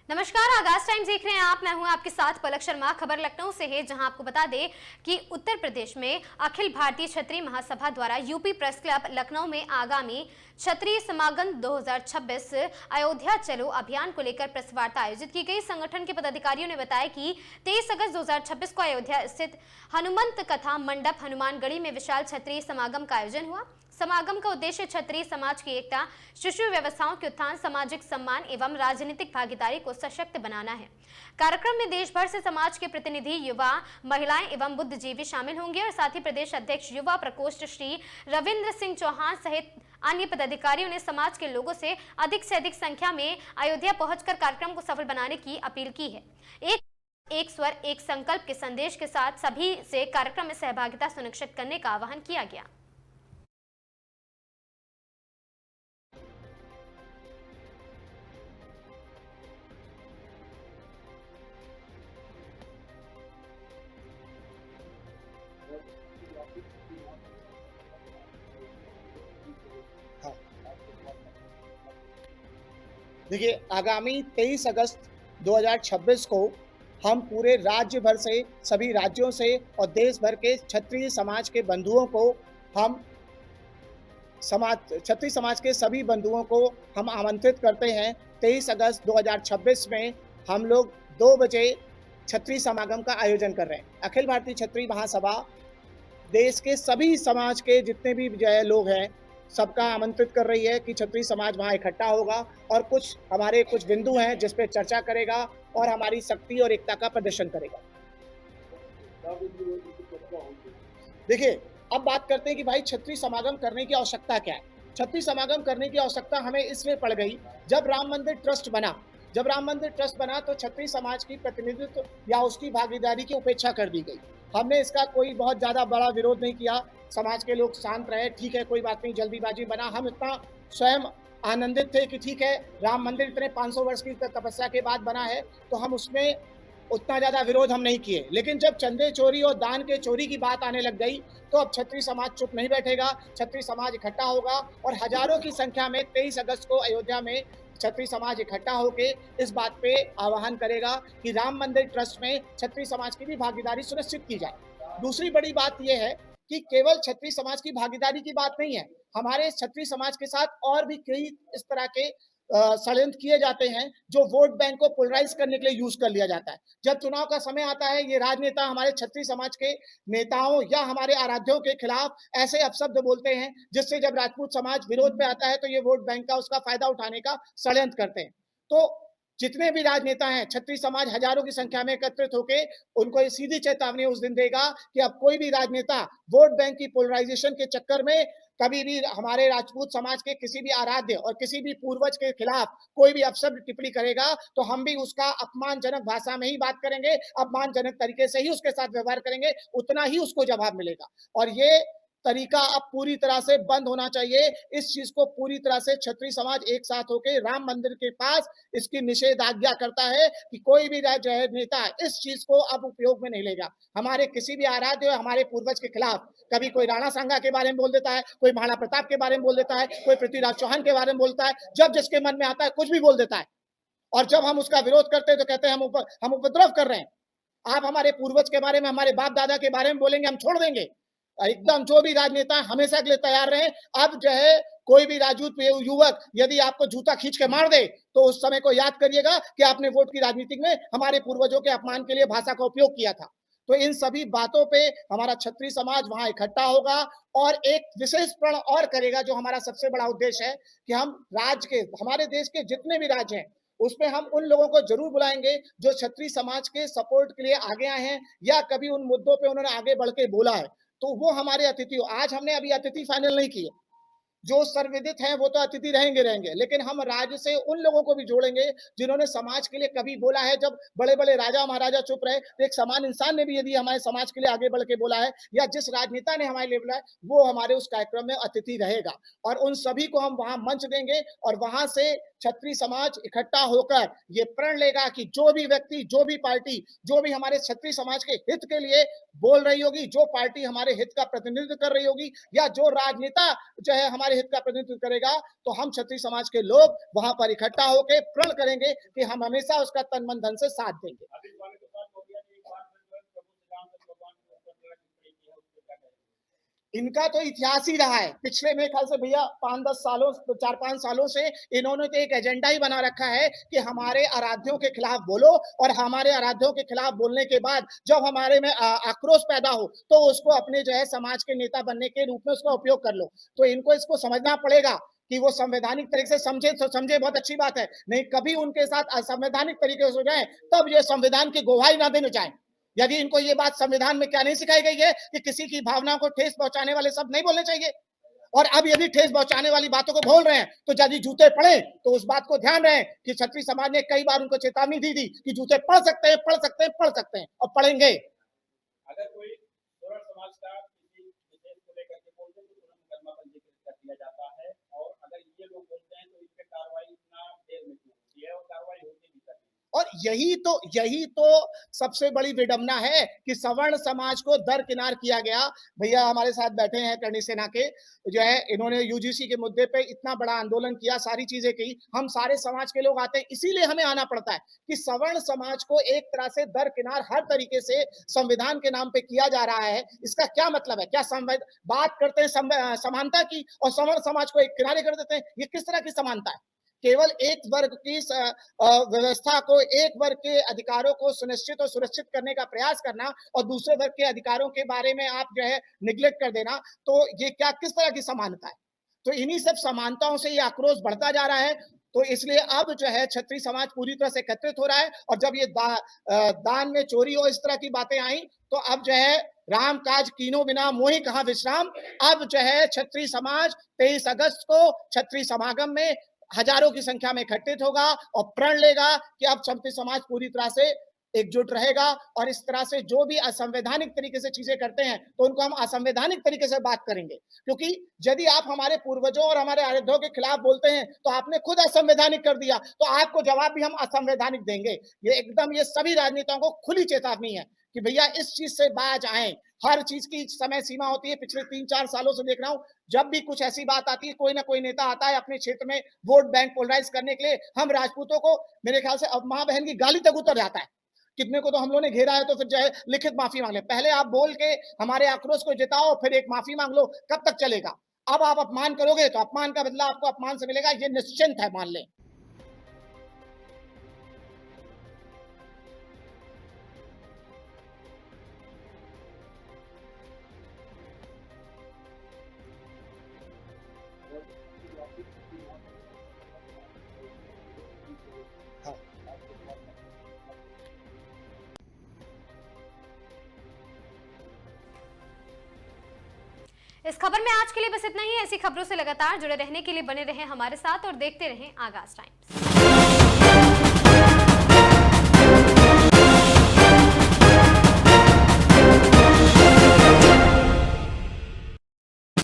नमस्कार, आगाज टाइम्स देख रहे हैं आप। मैं हूं आपके साथ पलक शर्मा। खबर लखनऊ से है, जहां आपको बता दें कि उत्तर प्रदेश में अखिल भारतीय क्षत्रिय महासभा द्वारा यूपी प्रेस क्लब लखनऊ में आगामी क्षत्रिय समागम 2026 अयोध्या चलो अभियान को लेकर प्रेस वार्ता आयोजित की गई। संगठन के पदाधिकारियों ने बताया कि 23 अगस्त 2026 को अयोध्या स्थित हनुमंत कथा मंडप हनुमानगढ़ी में विशाल क्षत्रिय समागम का आयोजन हुआ। समागम का उद्देश्य क्षत्रिय समाज की एकता, शिशु व्यवस्थाओं के उत्थान, सामाजिक सम्मान एवं राजनीतिक भागीदारी को सशक्त बनाना है। कार्यक्रम में देश भर से समाज के प्रतिनिधि, युवा, महिलाएं एवं बुद्धिजीवी शामिल होंगे और साथ ही प्रदेश अध्यक्ष युवा प्रकोष्ठ श्री रविंद्र सिंह चौहान सहित अन्य पदाधिकारियों ने समाज के लोगों से अधिक संख्या में अयोध्या पहुंचकर कार्यक्रम को सफल बनाने की अपील की है। एक स्वर एक संकल्प के संदेश के साथ सभी से कार्यक्रम में सहभागिता सुनिश्चित करने का आह्वान किया गया। हाँ, देखिए आगामी 23 अगस्त 2026 को हम पूरे राज्य भर से, सभी राज्यों से और देश भर के क्षत्रिय समाज के बंधुओं को हम क्षत्रिय समाज के सभी बंधुओं को हम आमंत्रित करते हैं। 23 अगस्त 2026 में हम लोग 2 बजे क्षत्रिय समागम का आयोजन कर रहे हैं। अखिल भारतीय क्षत्रिय महासभा देश के सभी समाज के जितने भी लोग हैं, सबका आमंत्रित कर रही है कि क्षत्रिय समाज वहाँ इकट्ठा होगा और कुछ बिंदु हैं जिस पे चर्चा करेगा और हमारी शक्ति और एकता का प्रदर्शन करेगा। देखिए, अब बात करते हैं कि भाई क्षत्रिय समागम करने की आवश्यकता क्या है। क्षत्रिय समागम करने की आवश्यकता हमें इसलिए पड़ गई, जब राम मंदिर ट्रस्ट बना तो क्षत्रिय समाज की प्रतिनिधित्व या उसकी भागीदारी की उपेक्षा कर दी गई। हमने इसका कोई बहुत ज़्यादा बड़ा विरोध नहीं किया, समाज के लोग शांत रहे, ठीक है कोई बात नहीं, जल्दीबाजी बना। हम इतना स्वयं आनंदित थे कि ठीक है, राम मंदिर इतने 500 वर्ष की तपस्या के बाद बना है, तो हम उसमें उतना ज़्यादा विरोध हम नहीं किए। लेकिन जब चंदे चोरी और दान के चोरी की बात आने लग गई, तो अब क्षत्रिय समाज चुप नहीं बैठेगा, क्षत्रिय समाज इकट्ठा होगा और हजारों की संख्या में 23 अगस्त को अयोध्या में क्षत्रिय समाज इकट्ठा होके इस बात पे आह्वान करेगा कि राम मंदिर ट्रस्ट में क्षत्रिय समाज की भी भागीदारी सुनिश्चित की जाए। दूसरी बड़ी बात यह है कि केवल क्षत्रिय समाज की भागीदारी की बात नहीं है, हमारे क्षत्रिय समाज के साथ और भी कई इस तरह के षड्यंत्र किए जाते हैं जो वोट बैंक को पोलराइज करने के लिए यूज कर लिया जाता है। जब चुनाव का समय आता है, ये राजनेता हमारे क्षत्रिय समाज के नेताओं या हमारे आराध्यों के खिलाफ ऐसे अपशब्द बोलते हैं, जिससे जब राजपूत समाज विरोध पे आता है तो ये वोट बैंक का उसका फायदा उठाने का षड्यंत्र करते हैं। तो जितने भी राजनेता हैं, क्षत्रिय समाज हजारों की संख्या में एकत्रित होकर उनको सीधी चेतावनी उस दिन देगा कि अब कोई भी राजनेता वोट बैंक की पोलराइजेशन के चक्कर में कभी भी हमारे राजपूत समाज के किसी भी आराध्य और किसी भी पूर्वज के खिलाफ कोई भी अपशब्द टिप्पणी करेगा, तो हम भी उसका अपमानजनक भाषा में ही बात करेंगे, अपमानजनक तरीके से ही उसके साथ व्यवहार करेंगे, उतना ही उसको जवाब मिलेगा। और ये तरीका अब पूरी तरह से बंद होना चाहिए। इस चीज को पूरी तरह से क्षत्रिय समाज एक साथ होकर राम मंदिर के पास इसकी निषेधाज्ञा करता है कि कोई भी नेता इस चीज को अब उपयोग में नहीं लेगा। हमारे किसी भी आराध्य, हमारे पूर्वज के खिलाफ कभी कोई राणा सांगा के बारे में बोल देता है, कोई महाराणा प्रताप के बारे में बोल देता है, कोई पृथ्वीराज चौहान के बारे में बोलता है, जब जिसके मन में आता है कुछ भी बोल देता है। और जब हम उसका विरोध करते हैं तो कहते हैं हम उपद्रव कर रहे हैं। आप हमारे पूर्वज के बारे में, हमारे बाप दादा के बारे में बोलेंगे, हम छोड़ देंगे। एकदम जो भी राजनेता हमेशा के लिए तैयार रहे। अब जो है कोई भी राजपूत युवक यदि आपको जूता खींच के मार दे, तो उस समय को याद करिएगा कि आपने वोट की राजनीति में हमारे पूर्वजों के अपमान के लिए भाषा का उपयोग किया था। तो इन सभी बातों पे हमारा क्षत्रिय समाज वहां इकट्ठा होगा और एक विशेष प्रण और करेगा, जो हमारा सबसे बड़ा उद्देश्य है कि हम हमारे देश के जितने भी राज्य हैं उसमें हम उन लोगों को जरूर बुलाएंगे जो क्षत्रिय समाज के सपोर्ट के लिए आगे आए हैं या कभी उन मुद्दों पे उन्होंने आगे बढ़ के बोला है, तो वो हमारे अतिथि हो। आज हमने अभी अतिथि फाइनल नहीं किए, जो सर्वविदित हैं वो तो अतिथि रहेंगे, लेकिन हम राज्य से उन लोगों को भी जोड़ेंगे जिन्होंने समाज के लिए कभी बोला है। जब बड़े बड़े राजा महाराजा चुप रहे, तो एक समान इंसान ने भी यदि हमारे समाज के लिए आगे बढ़ के बोला है, या जिस राजनेता ने हमारे लिए बोला है, वो हमारे उस कार्यक्रम में अतिथि रहेगा। और उन सभी को हम वहां मंच देंगे और वहां से क्षत्रिय समाज इकट्ठा होकर ये प्रण लेगा कि जो भी व्यक्ति, जो भी पार्टी, जो भी हमारे क्षत्रिय समाज के हित के लिए बोल रही होगी, जो पार्टी हमारे हित का प्रतिनिधित्व कर रही होगी, या जो राजनेता जो है हमारे हमारे हित का प्रतिनिधित्व करेगा, तो हम क्षत्रिय समाज के लोग वहां पर इकट्ठा होकर प्रण करेंगे कि हम हमेशा उसका तन मन धन से साथ देंगे। इनका तो इतिहास ही रहा है। पिछले मेरे ख्याल से भैया 5-10 सालों 4-5 सालों से इन्होंने तो एक एजेंडा ही बना रखा है कि हमारे आराध्यों के खिलाफ बोलो, और हमारे आराध्यों के खिलाफ बोलने के बाद जब हमारे में आक्रोश पैदा हो तो उसको अपने जो है समाज के नेता बनने के रूप में उसका उपयोग कर लो। तो इनको इसको समझना पड़ेगा कि वो संवैधानिक तरीके से समझे, तो समझे, बहुत अच्छी बात है। नहीं कभी उनके साथ असंवैधानिक तरीके से हो जाए तब ये संविधान की गवाही ना देने जाए। यदि इनको ये बात संविधान में क्या नहीं सिखाई गई है कि किसी की भावनाओं को ठेस पहुंचाने वाले शब्द नहीं बोलने चाहिए, और अब यदि ठेस पहुंचाने वाली बातों को बोल रहे हैं तो यदि जूते पड़े तो उस बात को ध्यान रहे कि क्षत्रिय समाज ने कई बार उनको चेतावनी दी थी कि जूते पड़ सकते हैं, पड़ सकते हैं, पड़ सकते हैं और पड़ेंगे। अगर कोई सोलर समाज का किसी विषय को लेकर के बोलते हैं तो तुरंत मुकदमा पंजीकृत कर दिया जाता है, और अगर ये लोग बोलते हैं तो इस पे कार्रवाई इतना देर में क्यों होती है, और कार्रवाई होती भी करती है। और यही तो सबसे बड़ी विडंबना है कि सवर्ण समाज को दरकिनार किया गया। भैया हमारे साथ बैठे हैं करणी सेना के, जो है इन्होंने यूजीसी के मुद्दे पे इतना बड़ा आंदोलन किया, सारी चीजें की। हम सारे समाज के लोग आते हैं, इसीलिए हमें आना पड़ता है कि सवर्ण समाज को एक तरह से दरकिनार हर तरीके से संविधान के नाम पे किया जा रहा है। इसका क्या मतलब है? क्या बात करते हैं समानता की और सवर्ण समाज को एक किनारे कर देते हैं? ये किस तरह की समानता है? केवल एक वर्ग की व्यवस्था को, एक वर्ग के अधिकारों को सुनिश्चित और सुरक्षित करने का प्रयास करना और दूसरे वर्ग के अधिकारों के बारे में आप जो है निग्लेक्ट कर देना, तो ये क्या किस तरह की समानता है? तो इन्हीं सब समानताओं से ये आक्रोश बढ़ता जा रहा है। तो इसलिए अब जो है क्षत्रिय समाज पूरी तरह से एकत्रित हो रहा है, और जब ये दान में चोरी हो, इस तरह की बातें आई, तो अब जो है राम काज कीनो बिना मोहि कहां विश्राम। अब जो है क्षत्रिय समाज 23 अगस्त को क्षत्रिय समागम में हजारों की संख्या में इकट्ठित होगा और प्रण लेगा कि अब क्षत्रिय समाज पूरी तरह से एकजुट रहेगा, और इस तरह से जो भी असंवैधानिक तरीके से चीजें करते हैं तो उनको हम असंवैधानिक तरीके से बात करेंगे। क्योंकि यदि आप हमारे पूर्वजों और हमारे आराध्यों के खिलाफ बोलते हैं तो आपने खुद असंवैधानिक कर दिया, तो आपको जवाब भी हम असंवैधानिक देंगे। ये एकदम ये सभी राजनेताओं को खुली चेतावनी है कि भैया इस चीज से बाज आए। हर चीज की समय सीमा होती है। पिछले 3-4 सालों से देख रहा हूं, जब भी कुछ ऐसी बात आती है, कोई ना कोई नेता आता है अपने क्षेत्र में वोट बैंक पोलराइज करने के लिए। हम राजपूतों को मेरे ख्याल से अब मां बहन की गाली तक उतर जाता है। कितने को तो हम लोगों ने घेरा है, तो फिर जो है लिखित माफी मांग ले। पहले आप बोल के हमारे आक्रोश को जिताओ, फिर एक माफी मांग लो, कब तक चलेगा? अब आप अपमान करोगे तो अपमान का बदला आपको अपमान से मिलेगा, ये निश्चिंत है, मान लें। इस खबर में आज के लिए बस इतना ही। ऐसी खबरों से लगातार जुड़े रहने के लिए बने रहें हमारे साथ और देखते रहें आगाज टाइम्स।